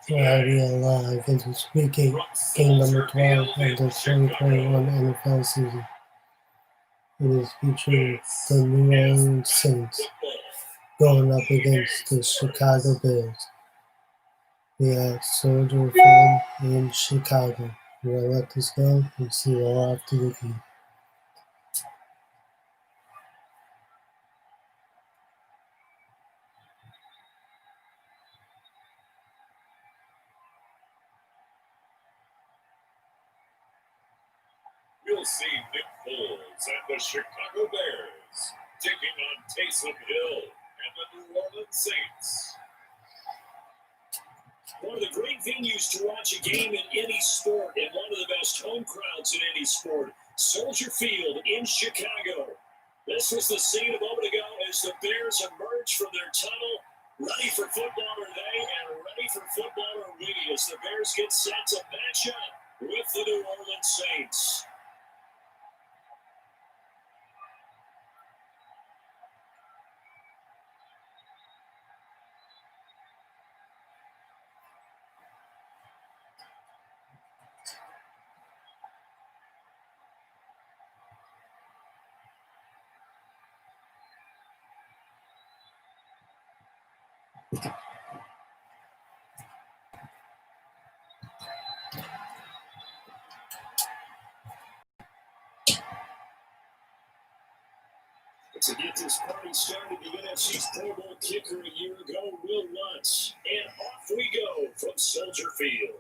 Variety Live. It is week 8, game number 12 of the 2021 NFL season. It is featuring the New Orleans Saints going up against the Chicago Bears. We at Soldier Field in Chicago. We're going to let this go and see you all after the game. You'll see Nick Foles and the Chicago Bears taking on Taysom Hill and the New Orleans Saints. One of the great venues to watch a game in any sport and one of the best home crowds in any sport, Soldier Field in Chicago. This was the scene a moment ago as the Bears emerged from their tunnel. Ready for football are they, and ready for football are we as the Bears get set to match up with the New Orleans Saints. To get this party started, the NFC's Pro Bowl kicker a year ago, Will Lutz. And off we go from Soldier Field.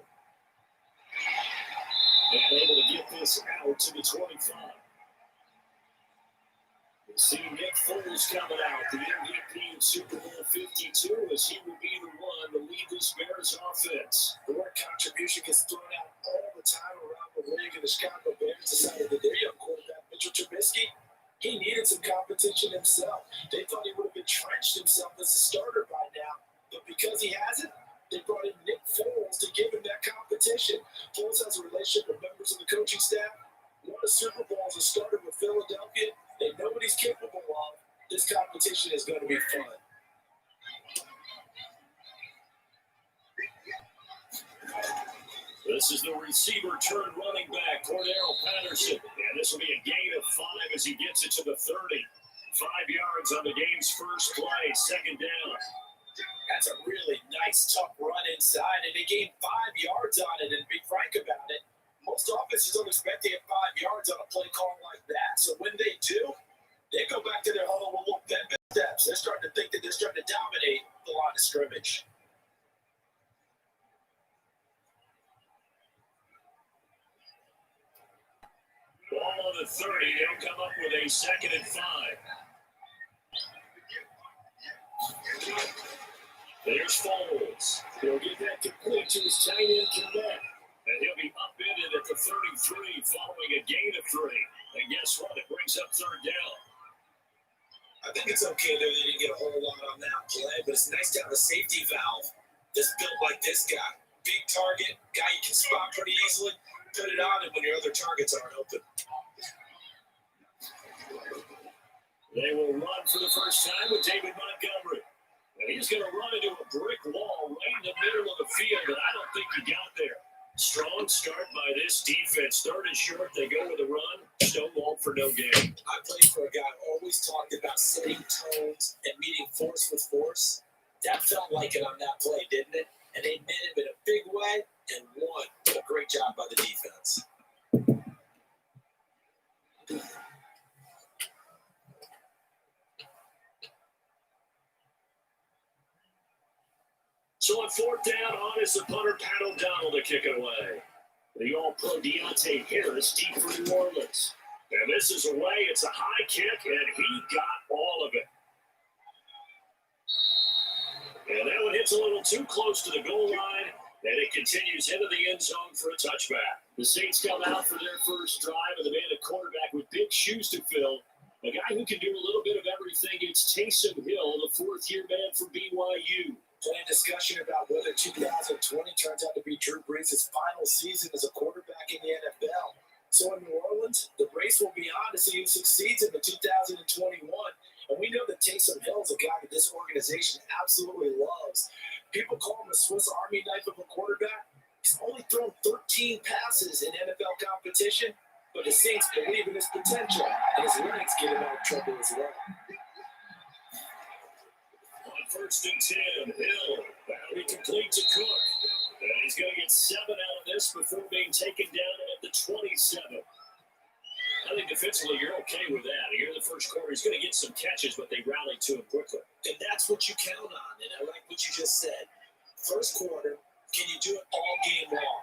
And able to get this out to the 25. We see Nick Foles coming out, the MVP in Super Bowl 52, as he will be the one to lead this Bears offense. The word contribution gets thrown out all the time around the league, and the Chicago Bears decided that their young quarterback, Mitchell Trubisky, he needed some competition himself. They thought he would have entrenched himself as a starter by now. But because he hasn't, they brought in Nick Foles to give him that competition. Foles has a relationship with members of the coaching staff, won a Super Bowl as a starter with Philadelphia. They know what he's capable of. This competition is going to be fun. This is the receiver turned running back, Cordero Patterson. And this will be a gain of 5 as he gets it to the 30. 5 yards on the game's first play, second down. That's a really nice, tough run inside, and they gained 5 yards on it. And to be frank about it, most offenses don't expect to get 5 yards on a play call like that. So when they do, they go back to their huddle and look at steps. They're starting to think that they're starting to dominate the line of scrimmage. Ball on the 30. They'll come up with a 2nd and 5. There's Foles. He'll get that complete to his tight end Kmet. And he'll be upended at the 33 following a gain of 3. And guess what? It brings up 3rd down. I think it's okay that they didn't get a whole lot on that play, but it's nice to have a safety valve that's built like this guy. Big target, guy you can spot pretty easily. Put it on him when your other targets aren't open. They will run for the first time with David Montgomery. And he's going to run into a brick wall right in the middle of the field, and I don't think he got there. Strong start by this defense. 3rd and short, they go with a run. Stonewall for no gain. I played for a guy who always talked about setting tones and meeting force with force. That felt like it on that play, didn't it? And they met him in a big way and won. A great job by the defense. So on 4th down, on is the punter, Pat O'Donnell, to kick it away. The all-pro Deontay Harris deep for New Orleans. And this is away. It's a high kick, and he got all of it. And that one hits a little too close to the goal line, and it continues into the end zone for a touchback. The Saints come out for their first drive, and the man at quarterback with big shoes to fill. A guy who can do a little bit of everything. It's Taysom Hill, the 4th-year man for BYU. Plenty of discussion about whether 2020 turns out to be Drew Brees' final season as a quarterback in the NFL. So in New Orleans, the race will be on to see who succeeds in the 2021. And we know that Taysom Hill is a guy that this organization absolutely loves. People call him a Swiss Army knife of a quarterback. He's only thrown 13 passes in NFL competition, but the Saints believe in his potential, and his legs get him out of trouble as well. On 1st and 10, Hill, that'll be complete to Cook. And he's going to get 7 out of this before being taken down at the 27. I think defensively you're okay with that. Here in the first quarter, he's going to get some catches, but they rally to him quickly. And that's what you count on, and I like what you just said. First quarter, can you do it all game long?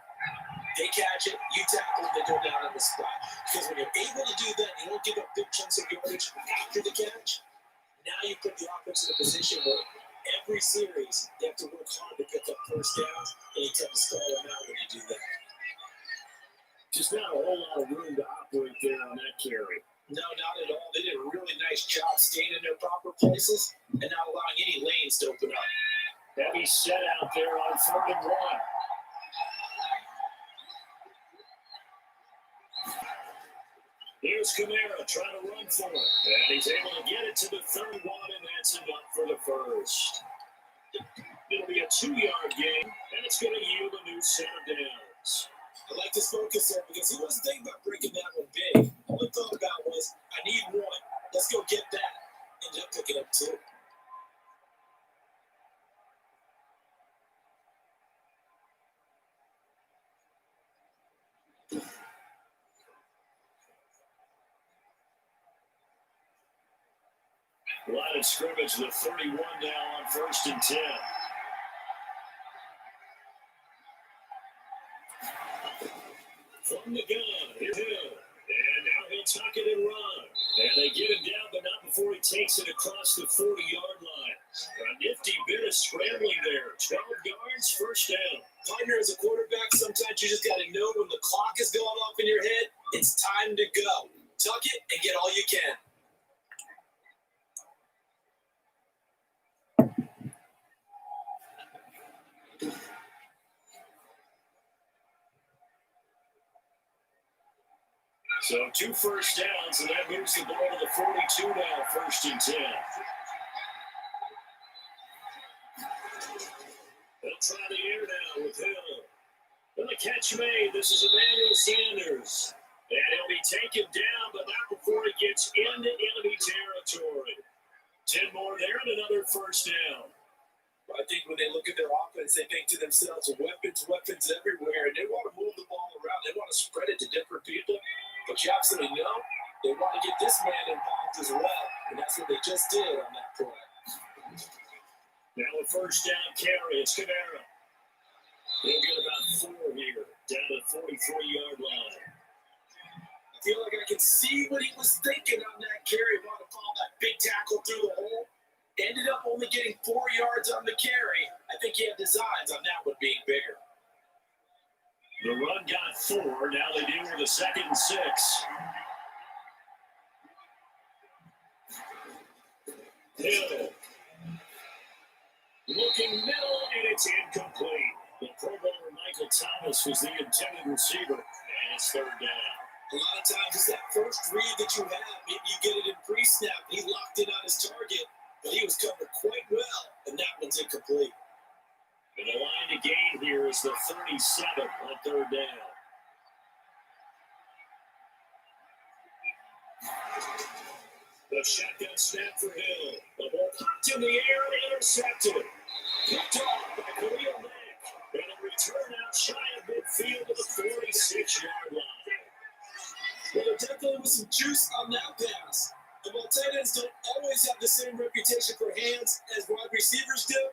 They catch it, you tackle them, they go down on the spot. Because when you're able to do that, you don't give up big chunks of yardage after the catch. Now you put the offense in a position where every series you have to work hard to get that first down, and you tend to stall them out when you do that. Just not a whole lot of room to operate there on that carry. No, not at all. They did a really nice job staying in their proper places and not allowing any lanes to open up. Heavy set out there on 3rd and 1. Here's Kamara trying to run for it. And he's able to get it to the 3rd one, and that's enough for the first. It'll be a 2-yard gain, and it's going to yield a new set of downs. I like this focus there because he wasn't thinking about breaking that one big. All he thought about was, I need 1. Let's go get that. Ended up picking up 2. Line of scrimmage, the 31 now on 1st and 10. From the gun, here's Hill. And now he'll tuck it and run. And they get him down, but not before he takes it across the 40-yard line. A nifty bit of scrambling there. 12 yards, first down. Partner, as a quarterback, sometimes you just got to know when the clock is going off in your head, it's time to go. Tuck it and get all you can. So 2 first downs, and that moves the ball to the 42 now, 1st and 10. They'll try the air now with Hill. And the catch made. This is Emmanuel Sanders. And he'll be taken down, but not before he gets into enemy territory. 10 more there and another first down. I think when they look at their offense, they think to themselves, weapons everywhere, and they want to move the ball around. They want to spread it to different people. But you absolutely know they want to get this man involved as well, and that's what they just did on that play. Now a first down carry, it's Kamara. They'll get about 4 here, down to the 43-yard line. I feel like I can see what he was thinking on that carry. Want to follow that big tackle through the hole. Ended up only getting 4 yards on the carry. I think he had designs on that one being bigger. The run got 4. Now they deal with a 2nd and 6. Hill. Looking middle, and it's incomplete. The Pro Bowler Michael Thomas was the intended receiver, and it's 3rd down. A lot of times it's that first read that you have. Maybe you get it in pre-snap. He locked in on his target, but he was covered quite well, and that one's incomplete. And the line to gain here is the 37 on 3rd down. The shotgun snap for Hill. The ball popped in the air and intercepted. Picked off by Khalil Mack. And a return out shy of midfield to the 46-yard line. Well, there definitely was some juice on that pass. And while tight ends don't always have the same reputation for hands as wide receivers do,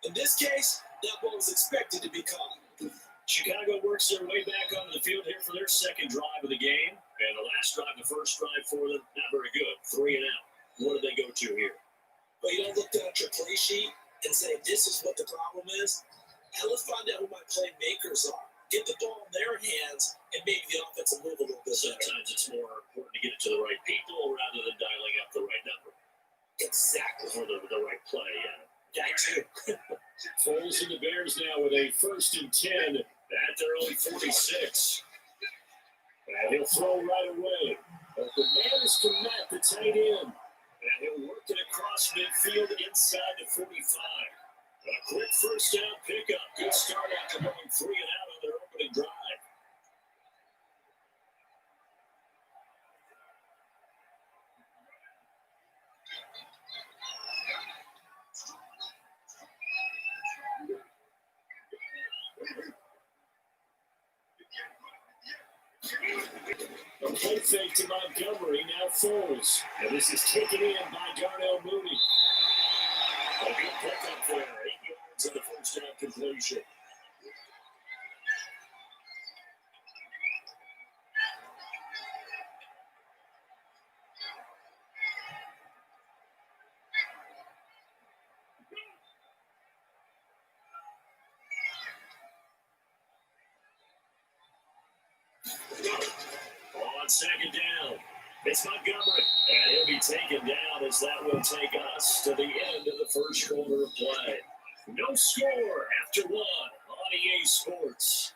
in this case, that ball was expected to be caught. Chicago works their way back onto the field here for their 2nd drive of the game. And the last drive, the first drive for them, not very good. 3 and out. What do they go to here? Well, you don't look down at your play sheet and say, this is what the problem is. Now let's find out who my playmakers are. Get the ball in their hands and make the offense move a little bit. Sometimes it's more important to get it to the right people rather than dialing up the right number. Exactly. Or the right play, yeah. That too. Foles and the Bears now with a 1st and 10 at their own 46. And he'll throw right away. But the man is Komet, the tight end. And he'll work it across midfield inside the 45. A quick first down pickup. Good start after going 3 and out on their opening drive. A play fake to Montgomery, now Foles. And this is taken in by Darnell Mooney. A good pickup there, 8 yards on the first down completion. On second down, it's Montgomery, and he'll be taken down as that will take us to the end of the first quarter of play. No score after 1 on EA Sports.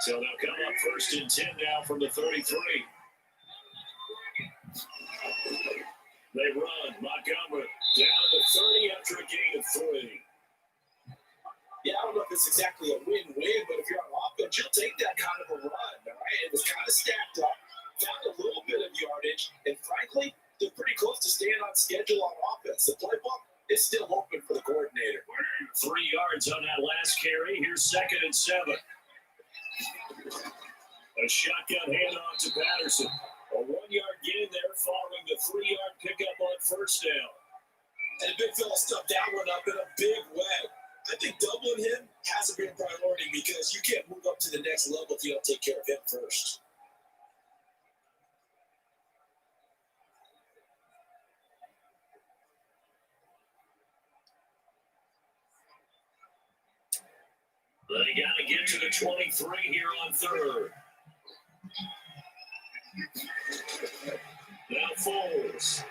So they'll come up first and 10 now from the 33. They run. Montgomery down to 30 after a gain of 3. Yeah, I don't know if it's exactly a win-win, but if you're on offense, you'll take that kind of a run, all right? It was kind of stacked up, found a little bit of yardage, and frankly, they're pretty close to staying on schedule on offense. The playbook is still open for the coordinator. 3 yards on that last carry. Here's 2nd and 7. A shotgun handoff to Patterson. A 1-yard gain there following the 3-yard pickup on first down. And the big fella stuffed that one up in a big way. I think doubling him hasn't been a priority because you can't move up to the next level if you don't take care of him first. They got to get to the 23 here on 3rd. Now Foles.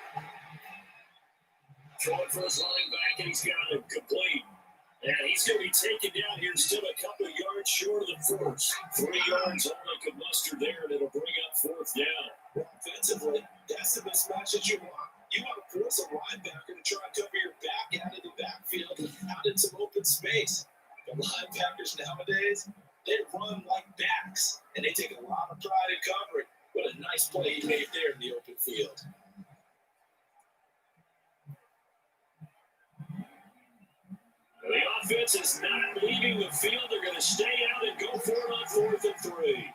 Throwing for his running back, and he's got it complete. And he's going to be taken down here, still a couple of yards short of the first. 3 yards all they could muster there, and it'll bring up 4th down. Well, offensively, that's the mismatch that you want. You want to force a linebacker to try and cover your back out of the backfield and out in some open space. The linebackers nowadays, they run like backs, and they take a lot of pride in covering. What a nice play he made there in the open field. The offense is not leaving the field. They're going to stay out and go for it on 4th and 3.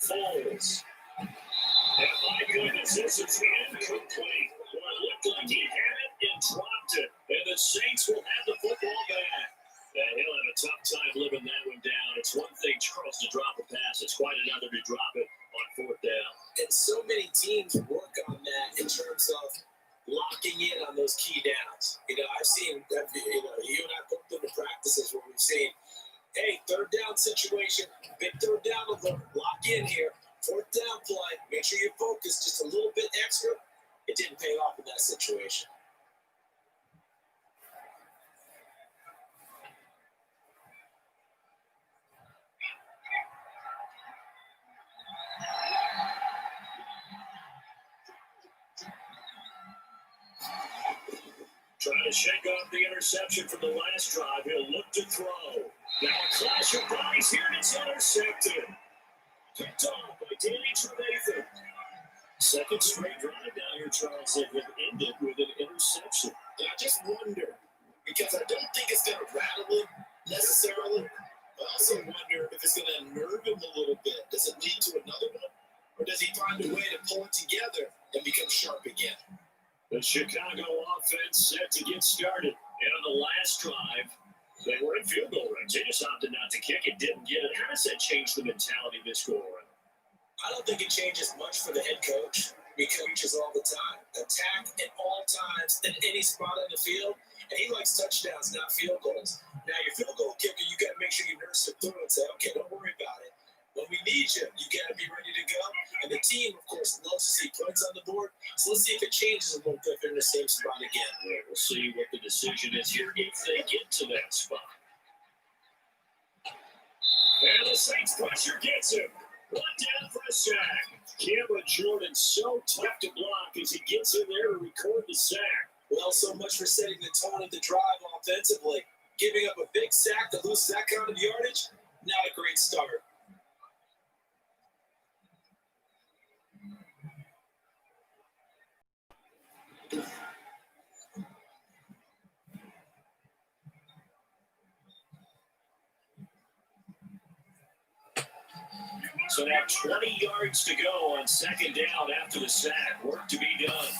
Foles. And my goodness, this is incomplete. Well, it looked like he had it and dropped it. And the Saints will have the football back. And he'll have a tough time living that one down. It's one thing, Charles, to drop a pass. It's quite another to drop it on 4th down. And so many teams work on that in terms of locking in on those key downs. I've seen that, you and I put them to practices where we've seen, hey, 3rd down situation, big 3rd down alert, lock in here, 4th down play, make sure you focus just a little bit extra. It didn't pay off in that situation. Trying to shake off the interception from the last drive. He'll look to throw. Now a clash of bodies here, and it's intercepted. Picked off by Danny Trevathan. 2nd straight drive down here, Charles, that have ended with an interception. And I just wonder, because I don't think it's going to rattle him necessarily. I also wonder if it's going to unnerve him a little bit. Does it lead to another one? Or does he find a way to pull it together and become sharp again? The Chicago offense set to get started. And on the last drive, they were in field goal range. They just opted not to kick it, didn't get it. How does that change the mentality of this go around? I don't think it changes much for the head coach. He coaches all the time. Attack at all times, at any spot on the field. And he likes touchdowns, not field goals. Now, your field goal kicker, you got to make sure you nurse it through and say, okay, don't worry about it. When we need you, you got to be ready to go. And the team, of course, loves to see points on the board. So let's see if it changes a little bit in the same spot again. Yeah, we'll see what the decision is here if they get to that spot. And the Saints pressure gets him. One down for a sack. Cameron Jordan so tough to block as he gets in there to record the sack. Well, so much for setting the tone of the drive offensively. Giving up a big sack that loses that kind of yardage, not a great start. So now 20 yards to go on second down after the sack. Work to be done.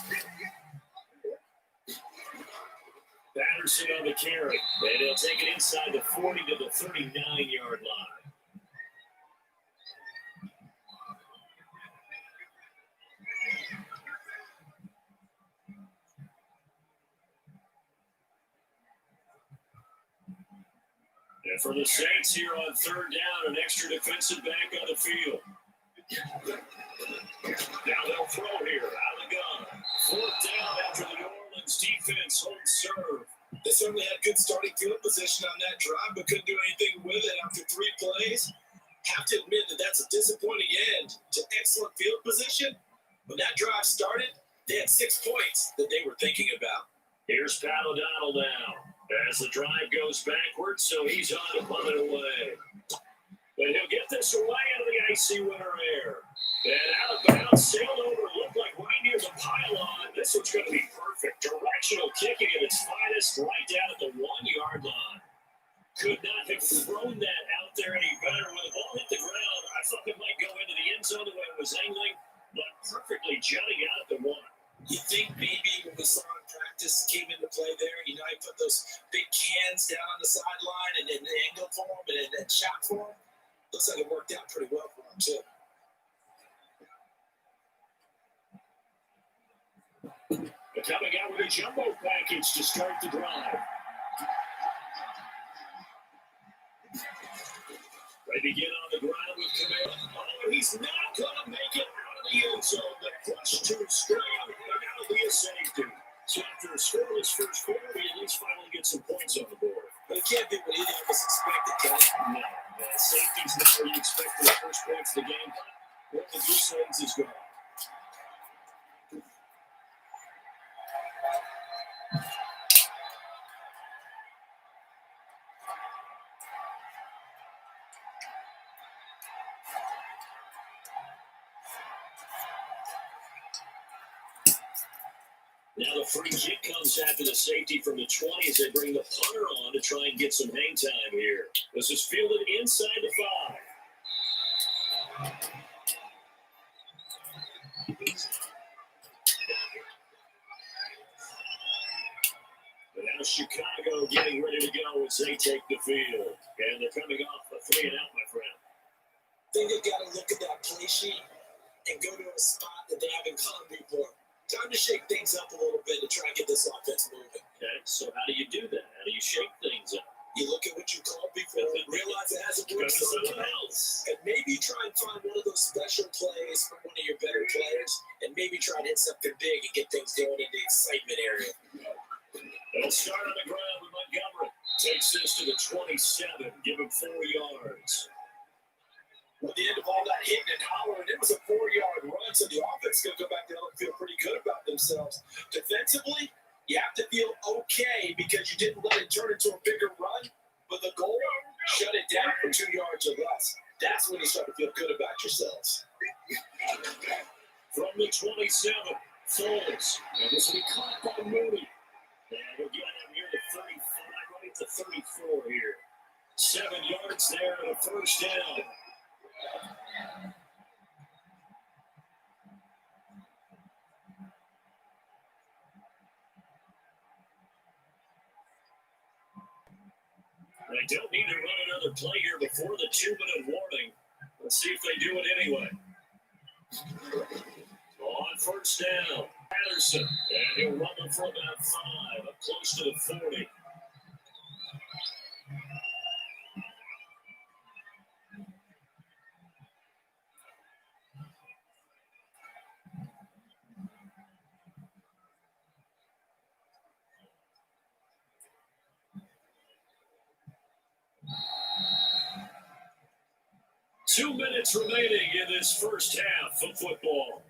Patterson on the carry. And he'll take it inside the 40 to the 39-yard line. And for the Saints here on third down, an extra defensive back on the field. Now they'll throw here out of the gun. Fourth down after the New Orleans defense holds serve. They certainly had good starting field position on that drive, but couldn't do anything with it after 3 plays. Have to admit that that's a disappointing end to excellent field position. When that drive started, they had 6 points that they were thinking about. Here's Pat O'Donnell now as the drive goes backwards, so he's on to punt it away. But he'll get this away into the icy winter air. And out of bounds, sailed over, looked like right near the pylon. This one's going to be perfect. Directional kicking at its finest, right down at the 1-yard line. Could not have thrown that out there any better. When the ball hit the ground, I thought it might go into the end zone the way it was angling, but perfectly jutting out at the 1. You think maybe when we saw in practice came into play there, you know, he put those big cans down on the sideline and then angle for him and then shot for him. Looks like it worked out pretty well for him, too. Coming out with a jumbo package to start the drive. They begin on the ground with Camaro. Oh, he's not going to make it out of the end zone. The push to straight out, and that'll be a safety. So after a scoreless first quarter, he at least finally gets some points on the board. But it can't be what either of us expected, can it? No, safety's not where you expect for the first points of the game. One of the goose eggs is gone. Now the free kick comes after the safety from the 20 as they bring the punter on to try and get some hang time here. This is fielded inside the 5. But now Chicago getting ready to go as they take the field. And they're coming off a 3-and-out, my friend. I think they've got to look at that play sheet and go to a spot that they haven't come before. Time to shake things up a little bit to try and get this offense moving. Okay, so how do you do that? How do you shake things up? You look at what you called before, realize it hasn't worked somewhere else, and maybe try and find one of those special plays from one of your better players, and maybe try to hit something big and get things going in the excitement area. They'll start on the ground with Montgomery. Takes this to the 27, give him 4 yards. At the end of all that hitting and hollering, it was a 4-yard run, so the offense is going to go back there and feel pretty good about themselves. Defensively, you have to feel okay because you didn't let it turn into a bigger run, but the goal, shut it down for 2 yards or less. That's when you start to feel good about yourselves. From the 27, Foles. And this will be caught by Mooney. And we'll get him near the 35, right to 34 here. 7 yards there and a first down. They don't need to run another play here before the 2-minute warning. Let's see if they do it anyway. On first down, Patterson, and he'll run them for about 5, up close to the 40. 2 minutes remaining in this first half of football.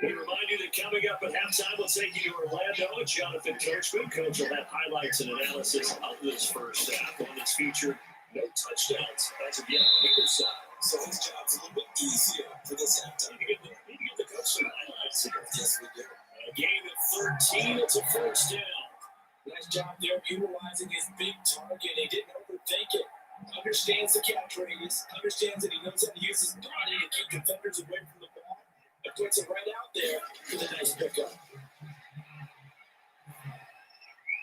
We remind you that coming up at halftime, we'll take you to Orlando. Jonathan Coachman. Coach will have highlights and analysis of this first half. One that's featured no touchdowns as of yet on either side. So his job's a little bit easier for this halftime. Need to get the coach some highlights here. Yes, we do. A game at 13, it's a first down. Nice job there utilizing his big target. He didn't overthink it. Understands the catch radius. Understands that he knows how to use his body to keep defenders away from the ball. And puts it right out there for the nice pickup.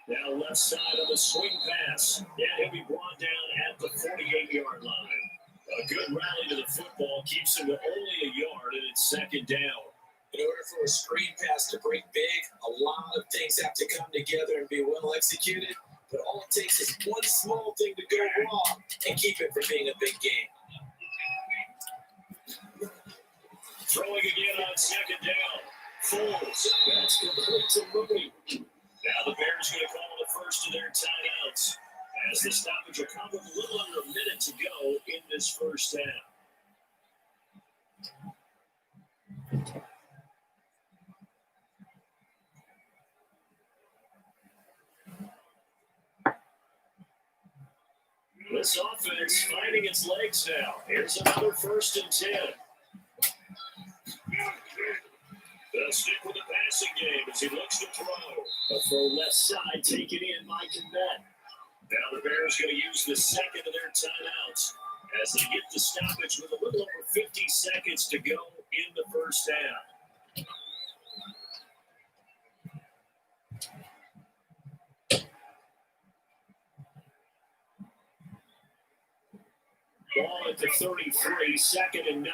Now left side of the swing pass. Yeah, he'll be brought down at the 48-yard line. A good rally to the football keeps him to only a yard, and it's second down. In order for a screen pass to break big, a lot of things have to come together and be well executed. But all it takes is one small thing to go wrong and keep it from being a big game. Throwing again on second down. Foles. That's complete to Mooney. Now the Bears going to call the first of their timeouts as the stoppage will come with a little under a minute to go in this first half. This offense finding its legs now. Here's another 1st and 10. They'll stick with the passing game as he looks to throw. A throw left side, taken in by Kmet. Now the Bears going to use the second of their timeouts as they get the stoppage with a little over 50 seconds to go in the first half. Ball at the 33, 2nd and 9.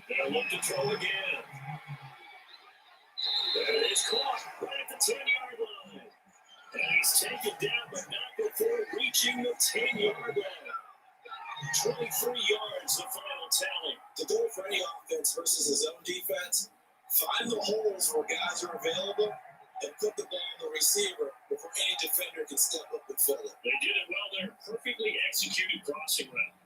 They'll look to throw again. That is caught right at the 10-yard line. And he's taken down, but not before reaching the 10-yard line. 23 yards, the final tally. To go for any offense versus his own defense, find the holes where guys are available and put the ball on the receiver before any defender can step up and fill it. They did it well there. Perfectly executed crossing route.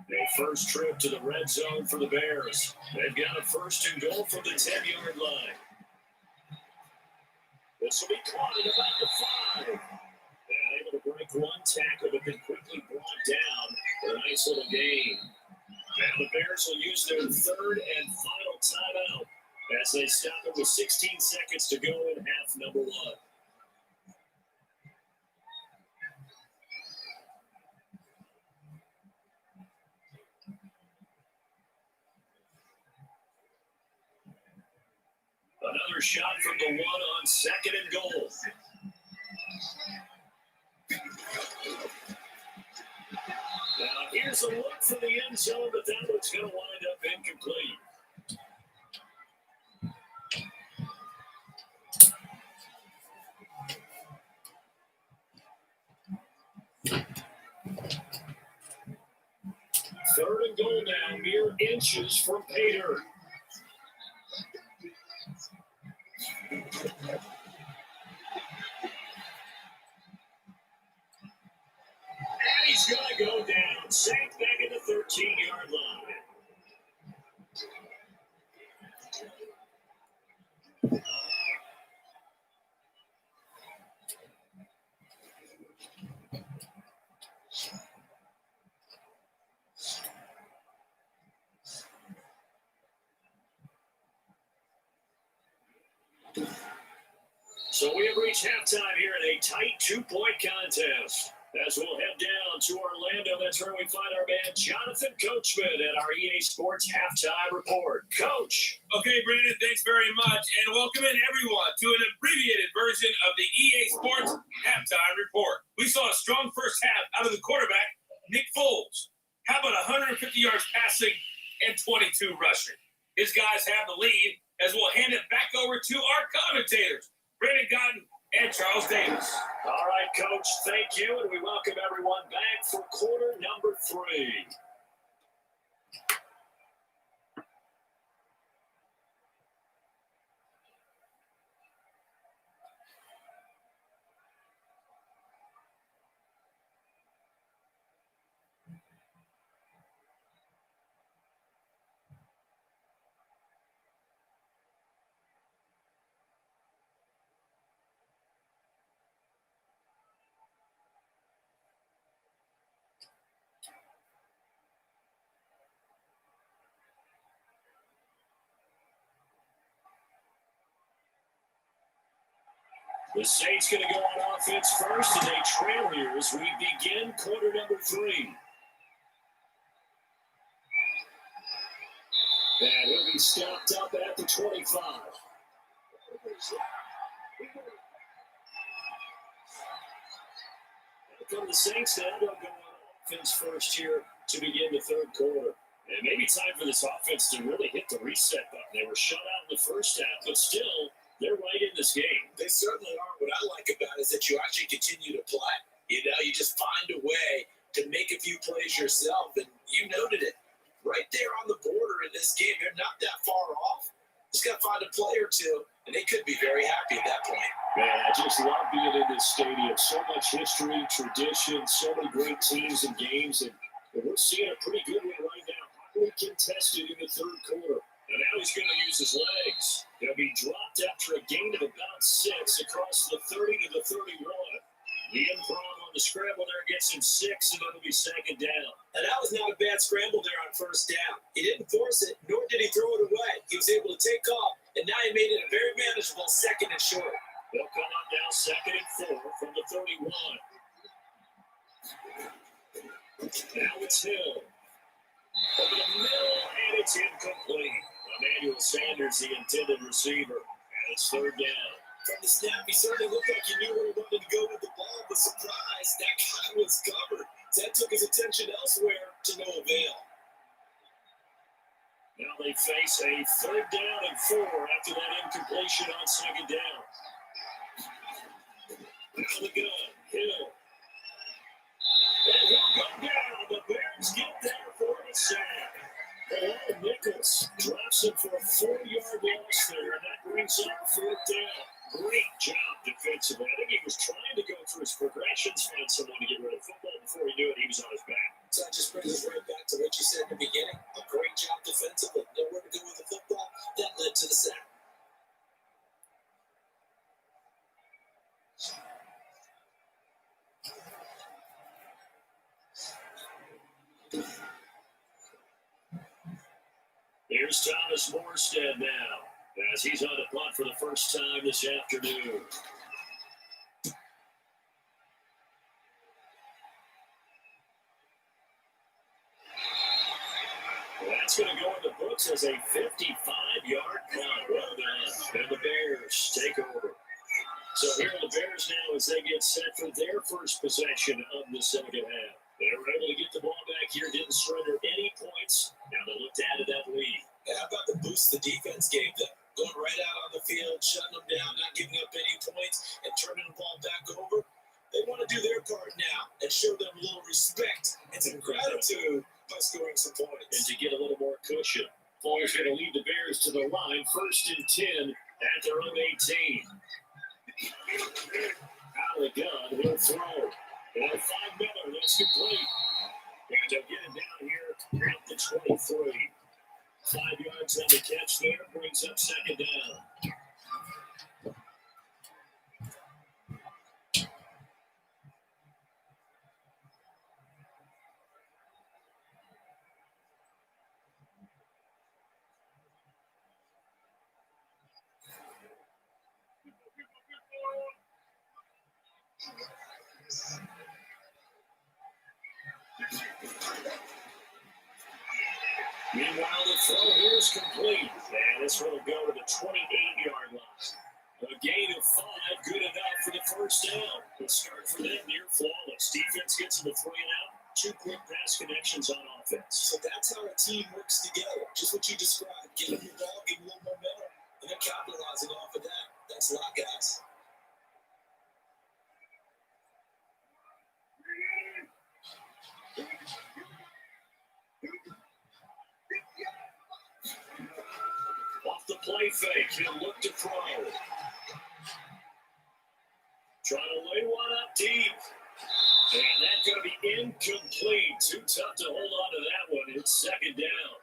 A first trip to the red zone for the Bears. They've got a 1st and goal from the 10-yard line. This will be caught at about the 5. And able to break one tackle, but then quickly brought down for a nice little gain. Now the Bears will use their 3rd and final timeout as they stop it with 16 seconds to go in half number 1. Another shot from the 1 on 2nd and goal. Now here's a look for the end zone, but that one's going to wind up incomplete. Third and goal now, mere inches from Pater. And he's going to go down, safe back at the 13-yard line. So we have reached halftime here in a tight 2-point contest. As we'll head down to Orlando, that's where we find our man Jonathan Coachman at our EA Sports Halftime Report. Coach. Okay, Brandon, thanks very much. And welcome in everyone to an abbreviated version of the EA Sports Halftime Report. We saw a strong first half out of the quarterback, Nick Foles. How about 150 yards passing and 22 rushing? His guys have the lead as we'll hand it back over to our commentators, Brandon Cotton and Charles Davis. The Saints going to go on offense first, and they trail here as we begin quarter number 3. And he'll be stopped up at the 25. Here come the Saints now. They'll go on offense first here to begin the third quarter. And maybe time for this offense to really hit the reset button. They were shut out in the first half, but still, they're right in this game. They certainly are. What I like about it is that you actually continue to play. You know, you just find a way to make a few plays yourself, and you noted it. Right there on the border in this game, they're not that far off. Just got to find a play or two, and they could be very happy at that point. Man, I just love being in this stadium. So much history, tradition, so many great teams and games, and we're seeing a pretty good one right now. Hotly contested in the third quarter. And now he's going to use his legs. He'll be dropped after a gain of about 6 across the 30 to the 31. The improv on the scramble there gets him 6, and it'll be second down. And that was not a bad scramble there on first down. He didn't force it, nor did he throw it away. He was able to take off, and now he made it a very manageable second and short. They'll come up now second and 4 from the 31. Now it's Hill. Over the middle, and it's incomplete. Emmanuel Sanders, the intended receiver, and it's third down. From the snap, he certainly looked like he knew where he wanted to go with the ball, but surprise, that guy was covered. That took his attention elsewhere to no avail. Now they face a third down and 4 after that incompletion on second down. Now the gun, Hill. And he'll go down. The Bears get there for a sack. And Nichols drops it for a 4-yard loss there, and that brings up fourth down. Great job defensively. I think he was trying to go through his progressions, find someone to get rid of football. Before he knew it, he was on his back. So that just brings us right back to what you said in the beginning. A great job defensively. Nowhere to go with the football. That led to the sack. Here's Thomas Morstead now, as he's on a punt for the first time this afternoon. Well, that's going to go in the books as a 55-yard punt. Well done. And the Bears take over. So here are the Bears now as they get set for their first possession of the second half. They were able to get the ball back here, didn't surrender any points. Now they look to add to that lead. How about the boost the defense gave them? Going right out on the field, shutting them down, not giving up any points, and turning the ball back over. They want to do their part now and show them a little respect and some gratitude by scoring some points. And to get a little more cushion. Fuller's going to lead the Bears to the line, 1st and 10 at their own 18. Out of the gun, he'll throw. They'll find Miller, that's complete. And they'll get it down here at the 23. 5 yards on the catch there, brings up second down. Meanwhile, the throw here is complete. And this one will go to the 28-yard line. A gain of 5, good enough for the first down. The start for them near flawless. Defense gets them a 3 and out. 2 quick pass connections on offense. So that's how a team works together. Just what you described. Give them the ball, give them a little momentum, and they're capitalizing off of that. That's a lot, guys. Off the play fake, he'll look to throw. Trying to lay one up deep. And that's going to be incomplete. Too tough to hold on to that one. It's second down.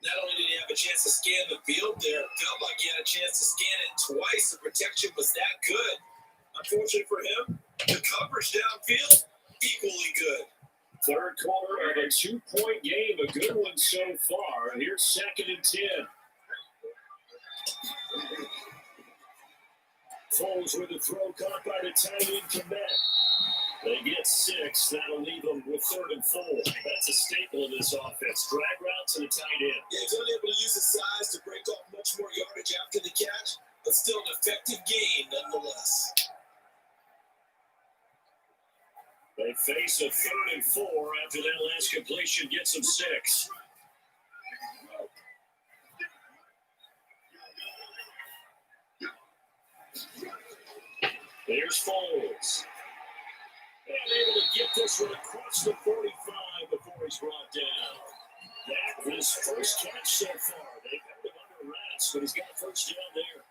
Not only did he have a chance to scan the field there, it felt like he had a chance to scan it twice. The protection was that good. Unfortunately for him, the coverage downfield, equally good. Third quarter of a 2-point game. A good one so far. Here's 2nd and 10. Foles with a throw caught by the tight end Kmet. They get 6. That'll leave them with 3rd and 4. That's a staple of this offense. Drag route to the tight end. Yeah, he's unable to use his size to break off much more yardage after the catch, but still an effective gain nonetheless. They face a 3rd and 4 after that last completion gets them 6. There's Foles. And able to get this one across the 45 before he's brought down. That was first catch so far. They've held him under wraps, but he's got a first down there.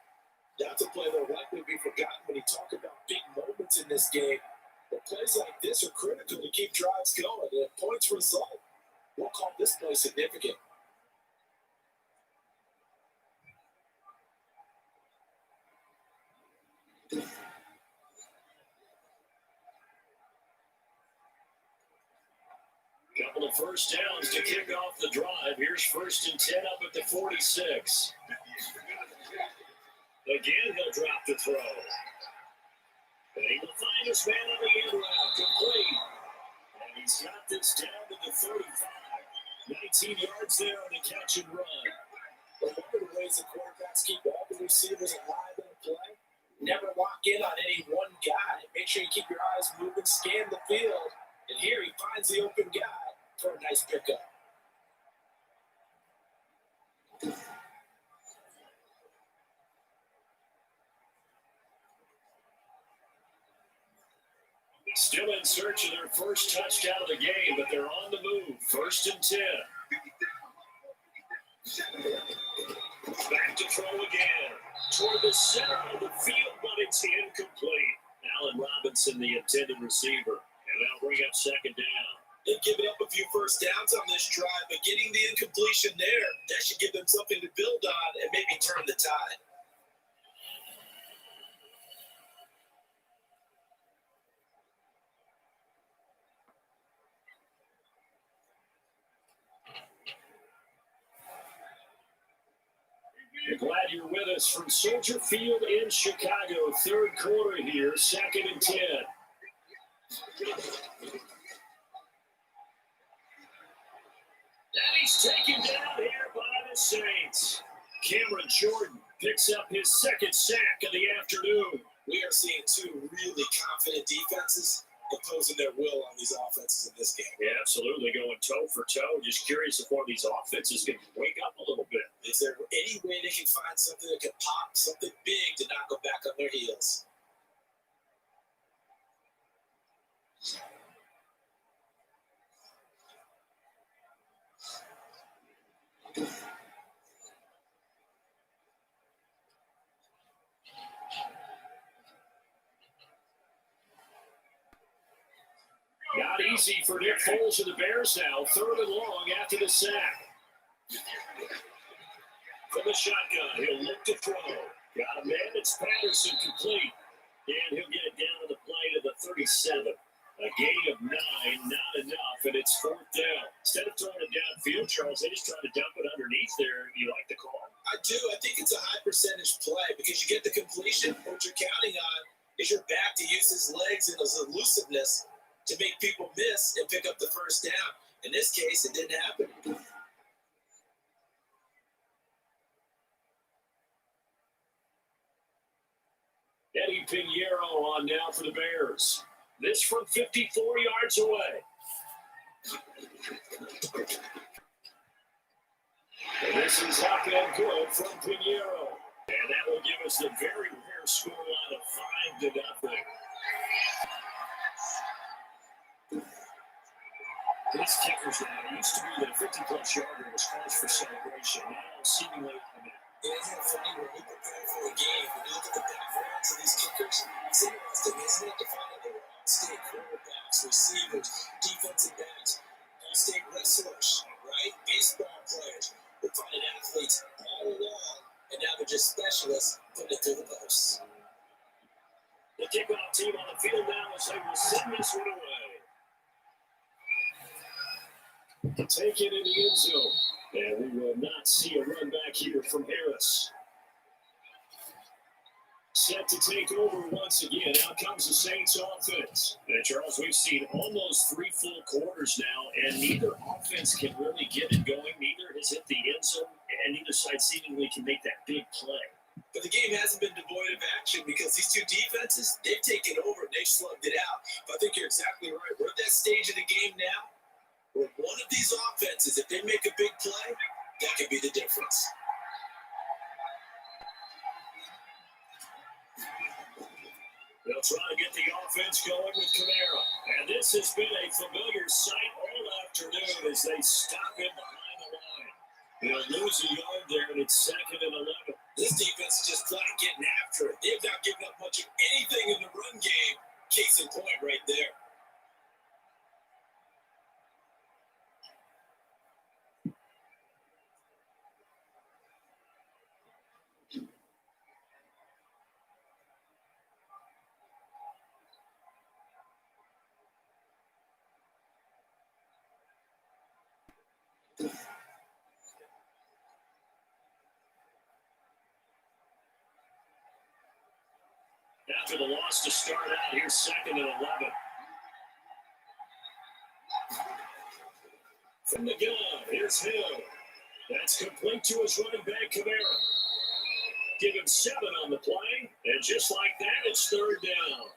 That's a play that will likely be forgotten when you talk about big moments in this game. But plays like this are critical to keep drives going. And if points result, we'll call this play significant. Couple of first downs to kick off the drive. Here's 1st and 10 up at the 46. Again, he'll drop the throw. Able to find his man on the end route, complete. And he's got this down to the 35. 19 yards there on the catch and run. But one of the ways the quarterbacks keep all the receivers alive in a play, never lock in on any one guy. Make sure you keep your eyes moving, scan the field. And here he finds the open guy for a nice pickup. Still in search of their first touchdown of the game, but they're on the move. 1st and 10. Back to throw again. Toward the center of the field, but it's incomplete. Allen Robinson, the intended receiver. And that'll bring up 2nd down. They've given up a few first downs on this drive, but getting the incompletion there, that should give them something to build on and maybe turn the tide. We're glad you're with us from Soldier Field in Chicago. 3rd quarter here, 2nd and 10. And he's taken down here by the Saints. Cameron Jordan picks up his 2nd sack of the afternoon. We are seeing 2 really confident defenses imposing their will on these offenses in this game. Yeah, absolutely, going toe for toe. Just curious if one of these offenses can wake up a little bit. Is there any way they can find something that can pop, something big to knock them back on their heels? Not easy for Nick Foles and the Bears now. 3rd and long after the sack. From the shotgun, he'll look to throw. Got a man, it's Patterson complete. And he'll get it down to the play to the 37. A gain of 9, not enough, and it's 4th down. Instead of throwing it downfield, Charles, they just try to dump it underneath there. You like the call? I do. I think it's a high percentage play because you get the completion. What you're counting on is your back to use his legs and his elusiveness to make people miss and pick up the first down. In this case, it didn't happen. Eddie Pinheiro on now for the Bears. This from 54 yards away. And this is up and good from Pinheiro. And that will give us the very rare scoreline of 5-0. These kickers now used to be the 50-plus yarder was called for celebration. Now seemingly automatic. Isn't it funny when we prepare for a game, when you look at the backgrounds of these kickers, it's interesting, isn't it, to find out they were all-state quarterbacks, receivers, defensive backs, all-state wrestlers, right? Baseball players. We're finding athletes all along, and now they're just specialists putting it through the posts. The kickoff team on the field now as they will send this one away. Take it in the end zone. And we will not see a run back here from Harris. Set to take over once again. Out comes the Saints offense. And Charles, we've seen almost 3 full quarters now, and neither offense can really get it going. Neither has hit the end zone, and neither side seemingly can make that big play. But the game hasn't been devoid of action because these two defenses, they've taken over and they've slugged it out. But I think you're exactly right. We're at that stage of the game now where one of these offenses, if they make a big play, that could be the difference. They'll try to get the offense going with Kamara. And this has been a familiar sight all afternoon as they stop him behind the line. They'll lose a yard there, and it's 2nd and 11. This defense is just flat getting after it. They've not given up much of anything in the run game. Case in point right there. After the loss to start out, here's 2nd and 11. From the gun, here's Hill. That's complete to his running back, Kamara. Give him 7 on the play, and just like that, it's 3rd down.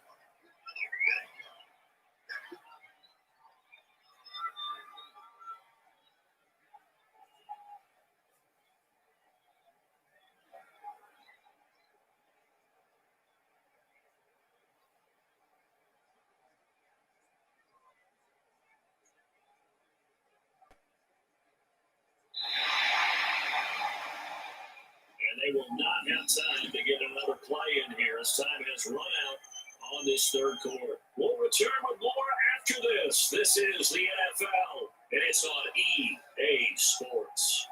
They will not have time to get another play in here as time has run out on this 3rd quarter. We'll return with more after this. This is the NFL, and it's on EA Sports.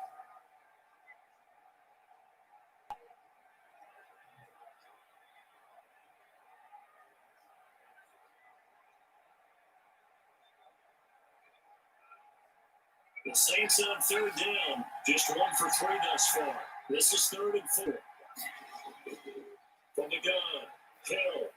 The Saints on 3rd down, just 1 for 3 thus far. This is 3rd and 4. From the gun, Hill.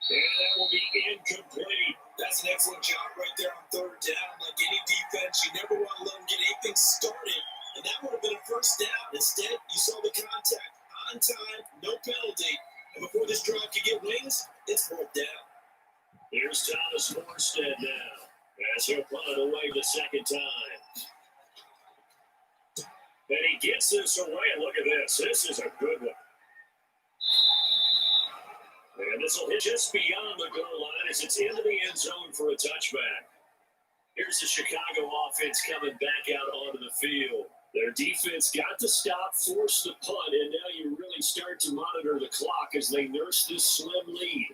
And that will be incomplete. That's an excellent job right there on 3rd down. Like any defense, you never want to let them get anything started. And that would have been a 1st down. Instead, you saw the contact on time, no penalty. And before this drive could get wings, it's 4th down. Here's Thomas Morstead now, as he'll punt it away the 2nd time. And he gets this away. Look at this. This is a good one. And this will hit just beyond the goal line as it's into the end zone for a touchback. Here's the Chicago offense coming back out onto the field. Their defense got the stop, forced the punt, and now you really start to monitor the clock as they nurse this slim lead.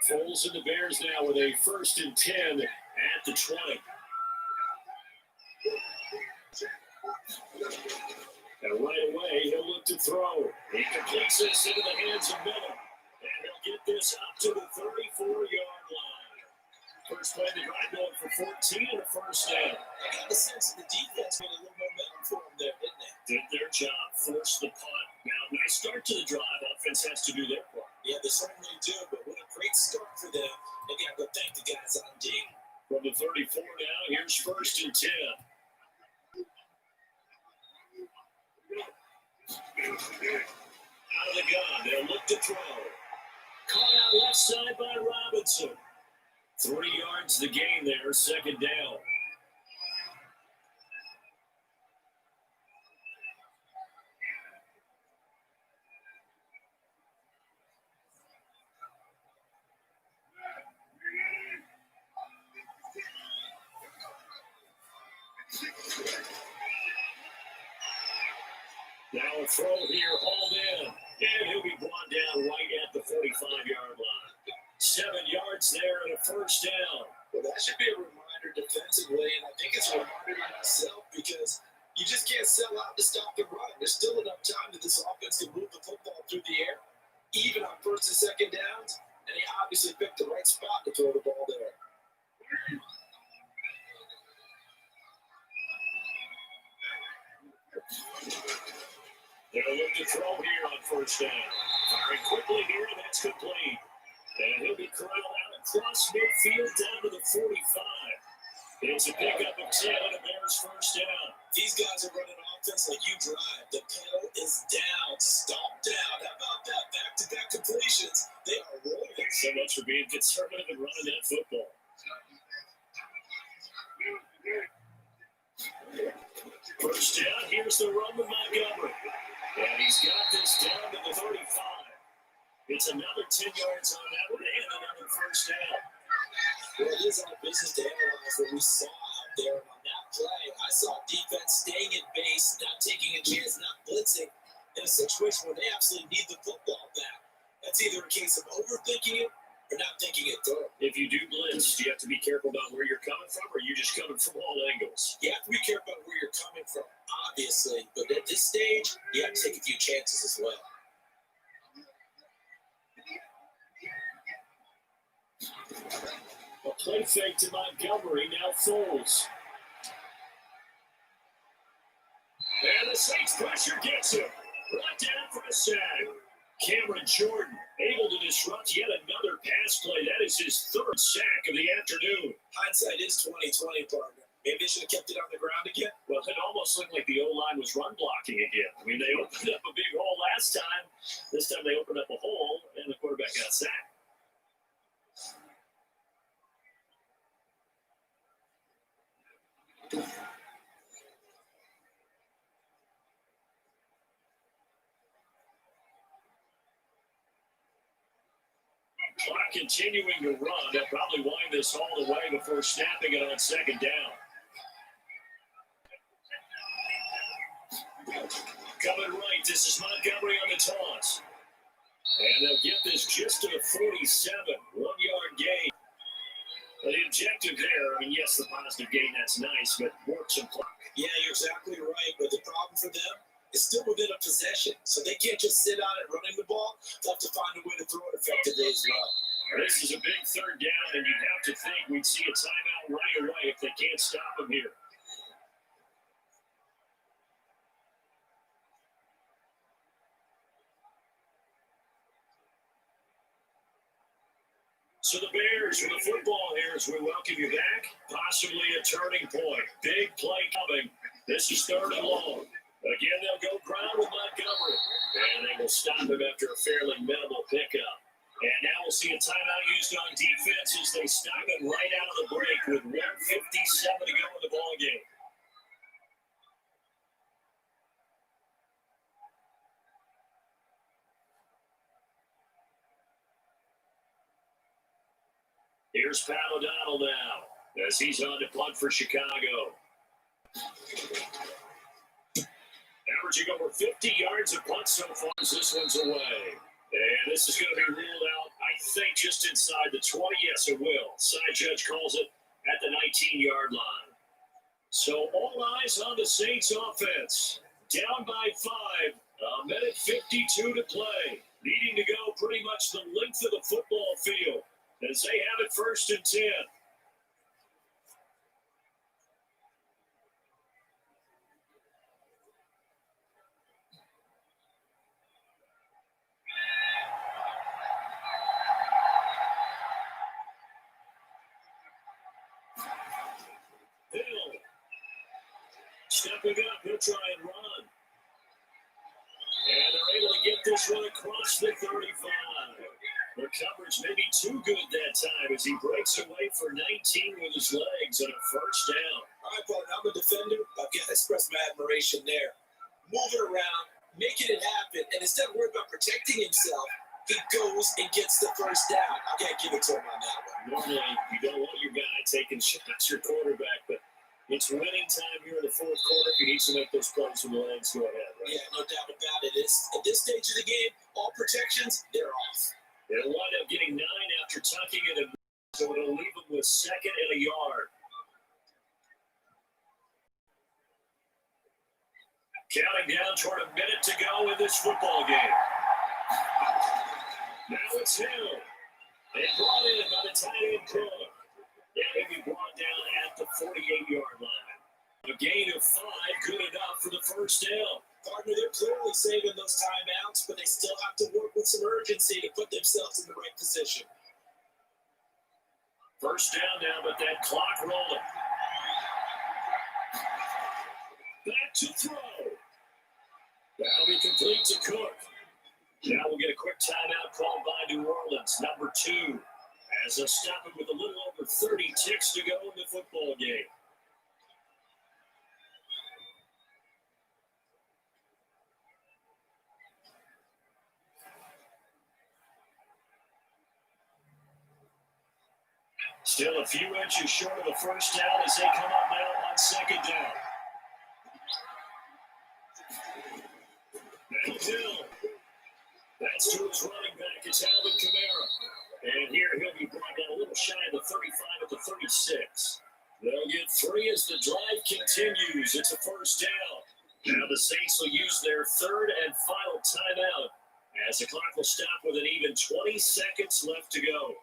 Foles and the Bears now with a 1st and 10 at the 20. And right away, he'll look to throw. He completes this into the hands of Miller. And he'll get this up to the 34-yard line. First play of the drive going for 14 and a 1st down. I got the sense that the defense made a little momentum for them there, didn't they? Did their job, forced the punt. Now, nice start to the drive. Offense has to do their part. Yeah, they certainly do, but what a great start for them. They got to go thank the guys on D. From the 34 now, here's 1st and 10. Out of the gun, they'll look to throw. Caught out left side by Robinson. 3 yards the gain there, 2nd down. Now a throw here, hauled in, and he'll be brought down right at the 45-yard line. 7 yards there and a 1st down. Well, that should be a reminder defensively, and I think it's a reminder to myself because you just can't sell out to stop the run. There's still enough time that this offense can move the football through the air, even on 1st and 2nd downs. and he obviously picked the right spot to throw the ball there. They'll look to throw here on first down. Firing quickly here, and that's complete. And he'll be corralled out across midfield down to the 45. It's a pickup of 10 and a Bears first down. These guys are running offense like you drive. The pedal is down, stomp down. How about that? Back-to-back completions. They are rolling. So much for being conservative and running that football. First down, here's the run with Montgomery. And he's got this down to the 35. It's another 10 yards on that one and another first down. Well, it is our business to analyze what we saw out there on that play. I saw defense staying at base, not taking a chance, not blitzing in a situation where they absolutely need the football back. That's either a case of overthinking it or not thinking it through. If you do blitz, you have to be careful about where you're coming from, or you're just coming from all angles. You have to be careful about where you're coming from, obviously, but at this stage, you have to take a few chances as well. A play fake to Montgomery, now Foles. And the Saints pressure gets him. Brought down for a sack. Cameron Jordan able to disrupt yet another pass play. That is his third sack of the afternoon. Hindsight is 20/20, partner. Maybe they should have kept it on the ground again. Well, it almost looked like the O-line was run blocking again. I mean, they opened up a big hole last time. This time they opened up a hole, and the quarterback got sacked. Clock continuing to run. They'll probably wind this all the way before snapping it on second down. Coming right, this is Montgomery on the toss. And they'll get this just to the 47, 1-yard gain. But the objective there, I mean, yes, the positive gain, that's nice, but work some clock. Yeah, you're exactly right, but the problem for them is still within a possession, so they can't just sit on it running the ball. They'll have to find a way to throw it effectively as well. This is a big third down, and you'd have to think we'd see a timeout right away if they can't stop them here. So the Bears with the football here as we welcome you back. Possibly a turning point. Big play coming. This is third and long. Again, they'll go ground with Montgomery. And they will stop him after a fairly minimal pickup. And now we'll see a timeout used on defense as they stop him right out of the break with 1:57 to go in the ballgame. Here's Pat O'Donnell now as he's on to punt for Chicago. Averaging over 50 yards of punt so far as this one's away. And this is going to be ruled out, I think, just inside the 20. Yes, it will. Side judge calls it at the 19-yard line. So all eyes on the Saints offense. Down by 5. A minute 52 to play. Needing to go pretty much the length of the football field as they have it 1st and 10. Hill. Stepping up, he'll try and run. And they're able to get this one across the 35. The coverage may be too good that time as he breaks away for 19 with his legs on a first down. All right, partner, I'm a defender. I've got to express my admiration there. Moving around, making it happen, and instead of worrying about protecting himself, he goes and gets the first down. I can't give it to him on that one. Normally, you don't want your guy taking shots your quarterback, but it's winning time here in the fourth quarter. If you need to make those plays with the legs, go ahead. Right? Yeah, no doubt about it. At this stage of the game, all protections, they're off. They'll wind up getting 9 after tucking it in, so it'll leave them with 2nd and a yard. Counting down toward a minute to go in this football game. Now it's Hill. And brought in by the tight end Cook. Yeah, he'll be brought down at the 48-yard line. A gain of 5, good enough for the first down. Partner, they're clearly saving those timeouts, but they still have to work with some urgency to put themselves in the right position. First down now, but that clock rolling. Back to throw. That'll be complete to Cook. Now we'll get a quick timeout called by New Orleans, number 2. As they'll stop it with a little over 30 ticks to go in the football game. Still a few inches short of the first down as they come up now on second down. Now Hill. That's to his running back. It's Alvin Kamara. And here he'll be brought down a little shy of the 35 at the 36. They'll get 3 as the drive continues. It's a first down. Now the Saints will use their third and final timeout as the clock will stop with an even 20 seconds left to go.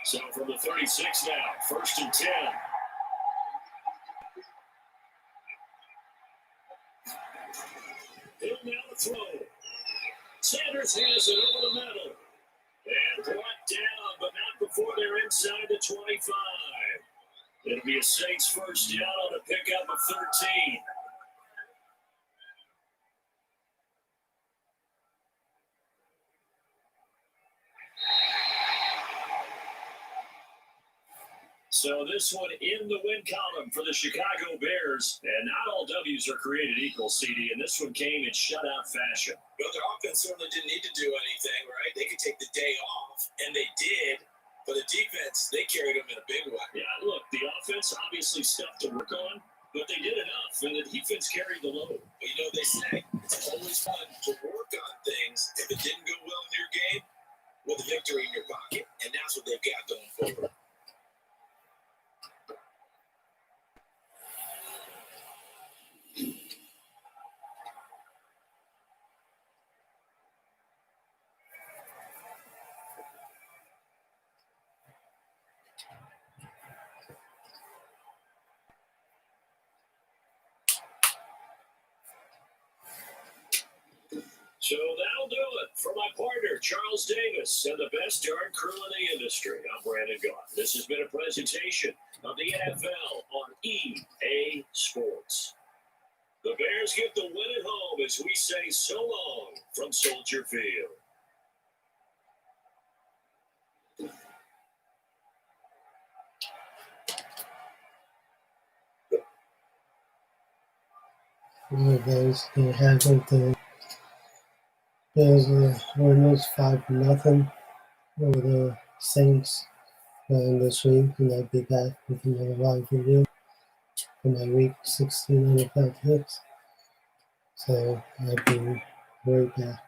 So from the 36 now, first and 10. Hill now the throw. Sanders has it over the middle. And brought down, but not before they're inside the 25. It'll be a Saints first down on a pickup of 13. So this one in the win column for the Chicago Bears. And not all W's are created equal, CD, and this one came in shutout fashion. Well, their offense certainly didn't need to do anything, right? They could take the day off, and they did. But the defense, they carried them in a big way. Yeah, look, the offense obviously stuff to work on, but they did enough, and the defense carried the load. But you know what they say? It's always fun to work on things. If it didn't go well in your game, with a victory in your pocket. And that's what they've got going forward. So that'll do it for my partner, Charles Davis, and the best darn crew in the industry. I'm Brandon Goff. This has been a presentation of the NFL on EA Sports. The Bears get the win at home as we say so long from Soldier Field. The Bears, they have the Bears winners 5-0 over the Saints in this week, and I'll be back with another live video for my week 16 NFL picks. So I'll be right back.